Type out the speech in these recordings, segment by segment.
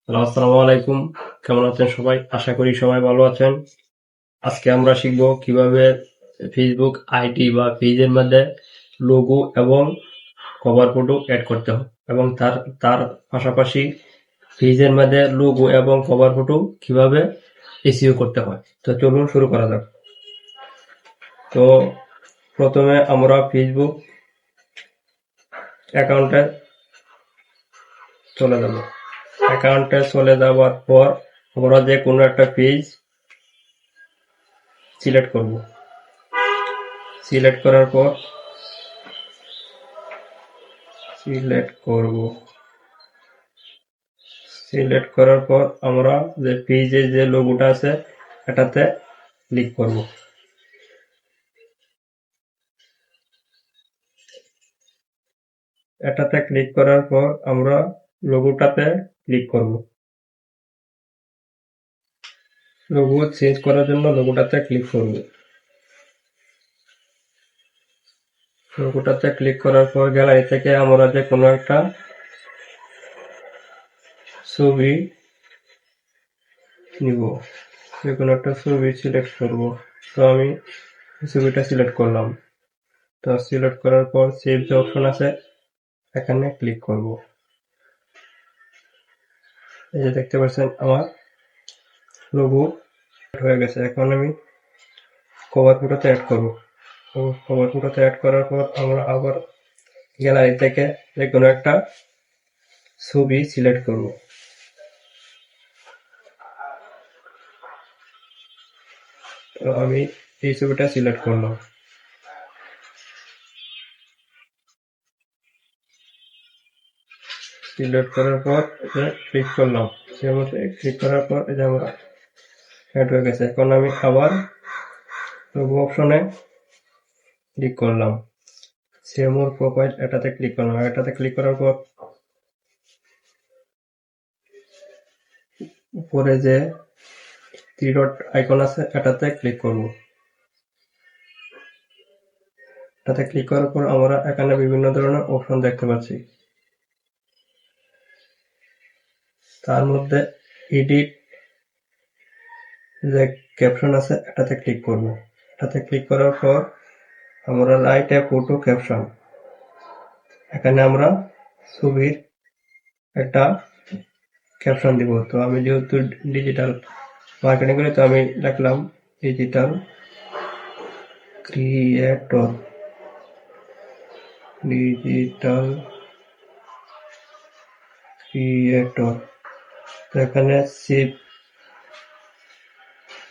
Hello, আসসালামু আলাইকুম। কেমন আছেন সবাই? আশা করি সবাই ভালো আছেন। আজকে আমরা শিখব কিভাবে ফেসবুক আইডি বা পেজের মধ্যে লোগো এবং কভার ফটো অ্যাড করতে হয় এবং তার তার পাশাপাশি পেজের মধ্যে লোগো এবং কভার ফটো কিভাবে এসইও করতে হয়। তো চলুন শুরু করা যাক। তো প্রথমে আমরা ফেসবুক অ্যাকাউন্টে চলে যাব। অ্যাকাউন্টে চলে যাওয়ার পর আমরা যে কোনো একটা পেজ সিলেক্ট করব। সিলেক্ট করার পর সিলেক্ট করার পর আমরা যে পেজে যে লোগোটা আছে এটাতে ক্লিক করব। এটাতে ক্লিক করার পর আমরা লোগোটাতে ক্লিক করব। লোগো চেঞ্জ করার জন্য লোগোটাতে ক্লিক করব। লোগোটাতে ক্লিক করার পর গ্যালারি থেকে আমরা যে কোনো একটা ছবি নিব। যে কোনো একটা ছবি সিলেক্ট করব। তো আমি ছবিটা সিলেক্ট করলাম। তো সিলেক্ট করার পর সেভ যে অপশন আছে এখানে ক্লিক করব। এই যে দেখতে পাচ্ছেন আমার লোগো হয়ে গেছে। এখন আমি কভার ফটোতে অ্যাড করব। কভার ফটোতে অ্যাড করার পর আমরা আবার গ্যালারি থেকে যে কোনো একটা ছবি সিলেক্ট করব। তো আমি এই ছবিটা সিলেক্ট করলাম। সিলেক্ট করার পর ক্লিক করলাম। ক্লিক করার পর এই যে আমার অ্যাড হয়ে গেছে। এখন আমি আবার লোগো অপশনে ক্লিক করলাম। সেভ মোর প্রোফাইল এটাতে ক্লিক করলাম। এটাতে ক্লিক করার পর উপরে যে থ্রি ডট আইকন আছে এটাতে ক্লিক করব। এটাতে ক্লিক করার পর আমরা এখানে বিভিন্ন ধরনের অপশন দেখতে পাচ্ছি। তার মধ্যে এডিট যে ক্যাপশন আছে এটাতে ক্লিক করব। এটাতে ক্লিক করার পর আমরা রাইট এ ফটো ক্যাপশন, এখানে আমরা ছবির একটা ক্যাপশন দিব। তো আমি যেহেতু ডিজিটাল মার্কেটিং করি তো আমি লিখলাম ডিজিটাল ক্রিয়েটর। ডিজিটাল ক্রিয়েটর তো এখানে সেভ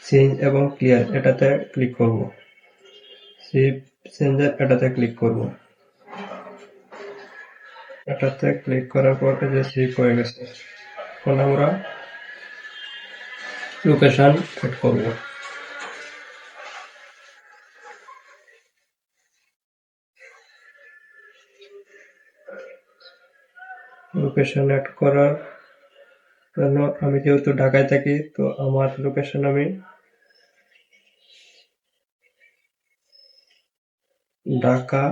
চেঞ্জ এবং ক্লিয়ার এটাতে ক্লিক করব। সেভ চেঞ্জের এটাতে ক্লিক করব। এটাতে ক্লিক করার পর যে সেভ হয়ে গেছে। এখন আমরা লোকেশন সেট করব। লোকেশন অ্যাড করার জন্য আমি যেহেতু ঢাকায় থাকি তো আমার লোকেশন আমি ঢাকা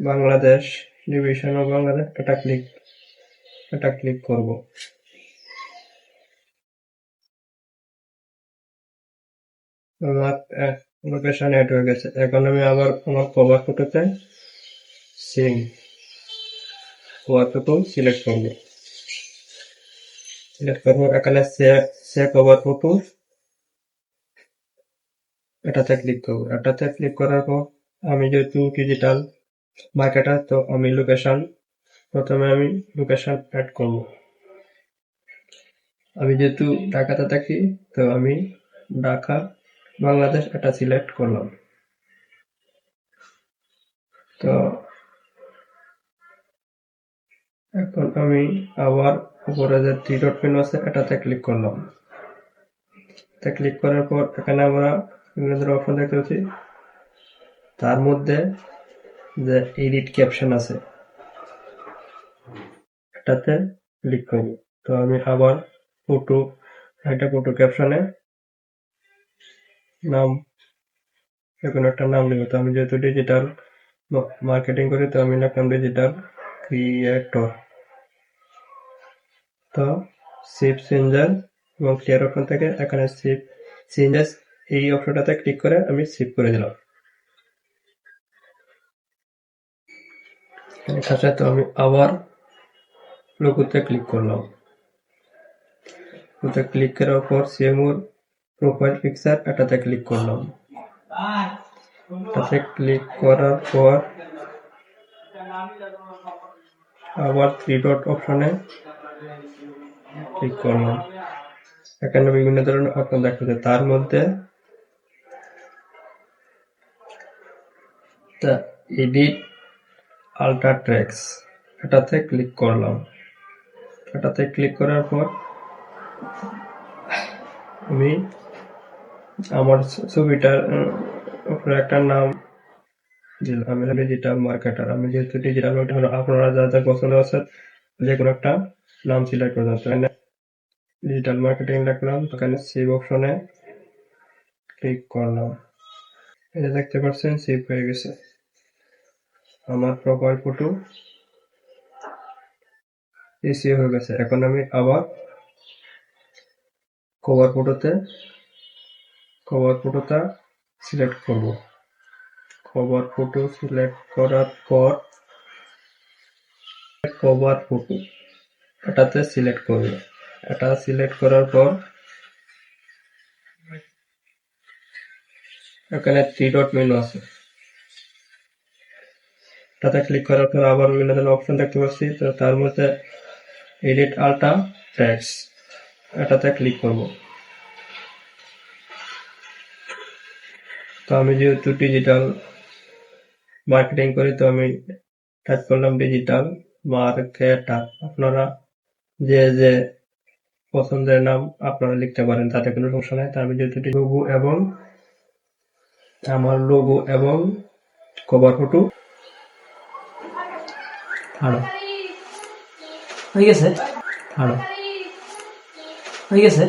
বাংলাদেশ ডিভিশন অফ বাংলাদেশ এটা ক্লিক করব। আমার লোকেশন অ্যাড হয়ে গেছে। এখন আমি আবার আমার কভার ফটোতে সেম কভার ফটো সিলেক্ট করব। সিলেক্ট করব এখানে সে কভার ফটো এটাতে ক্লিক করব। এটাতে ক্লিক করার পর আমি যেহেতু ডিজিটাল মার্কেটার তো আমি প্রথমে আমি লোকেশন অ্যাড করব। আমি যেহেতু ঢাকাতে থাকি তো আমি ঢাকা বাংলাদেশ এটা সিলেক্ট করলাম। তো এখন আমি আবার উপরে যে থ্রি ডট মেনু আছে এটাতে ক্লিক করলাম। এটা ক্লিক করার পর এখানে আমরা বিভিন্ন ধরনের অপশন দেখতে পাচ্ছি। তার মধ্যে যে এডিট ক্যাপশন আছে এটাতে ক্লিক করব। তো আমি আবার ফটো ক্যাপশনে নাম যে কোনো একটা নাম লিখব। তো আমি যেহেতু ডিজিটাল মার্কেটিং করি তো আমি লিখলাম ডিজিটাল ক্রিয়েটর। তো সেভ চেঞ্জার এবং ক্লিয়ার অপশন থেকে এখানে সেভ চেঞ্জেস এই অপশনটাতে ক্লিক করে আমি সেভ করে দিলাম। এখানে তো আমি আবার লোগোতে ক্লিক করলাম। লোগোতে ক্লিক করার পর সেভ মোর প্রোফাইল পিকচার এটাতে ক্লিক করলাম। এটাতে ক্লিক করার পর আবার থ্রি ডট অপশনে ক্লিক করলাম। এখানে বিভিন্ন ধরনের অপশন দেখাচ্ছে, তার মধ্যে এডিট আল্ট্রা ট্র্যাক্স এটাতে ক্লিক করলাম। এটাতে ক্লিক করার পর আমি আমার ছবিটার উপরে একটা নাম দিলাম, আমি ডিজিটাল মার্কেটার। আমি যেহেতু ডিজিটাল মার্কেটার, আপনারা যা যা পছন্দ আছে যে কোনো একটা নাম সিলেক্ট করে দেন। এখানে ডিজিটাল মার্কেটিং লিখলাম, এখানে সেভ অপশনে ক্লিক করলাম। এটা দেখতে পাচ্ছেন সেভ হয়ে গেছে। আমার প্রোফাইল ফটো সেভ হয়ে গেছে। এখন আমি আবার কভার ফটোটা সিলেক্ট করব। কভার ফটো সিলেক্ট করার পর কভার ফটো এটাতে সিলেক্ট করব। এটা সিলেক্ট করার পর এখানে থ্রি ডট মেনু আছে, এটাতে ক্লিক করার পর আবার বিভিন্ন ধরনের অপশন দেখতে পাচ্ছি। তো তার মধ্যে এডিট আল্ট্রা ট্র্যাক্স এটাতে ক্লিক করব। তো আমি যেহেতু ডিজিটাল মার্কেটিং করি, তো আমি টাইপ করলাম ডিজিটাল মার্কেটার। আপনারা যে যে পছন্দের নাম আপনারা লিখতে পারেন, তাতে কোনো সমস্যা নাই। তার আমি যেহেতু লোগো এবং আমার লোগো এবং কভার ফটো হয়ে গেছে।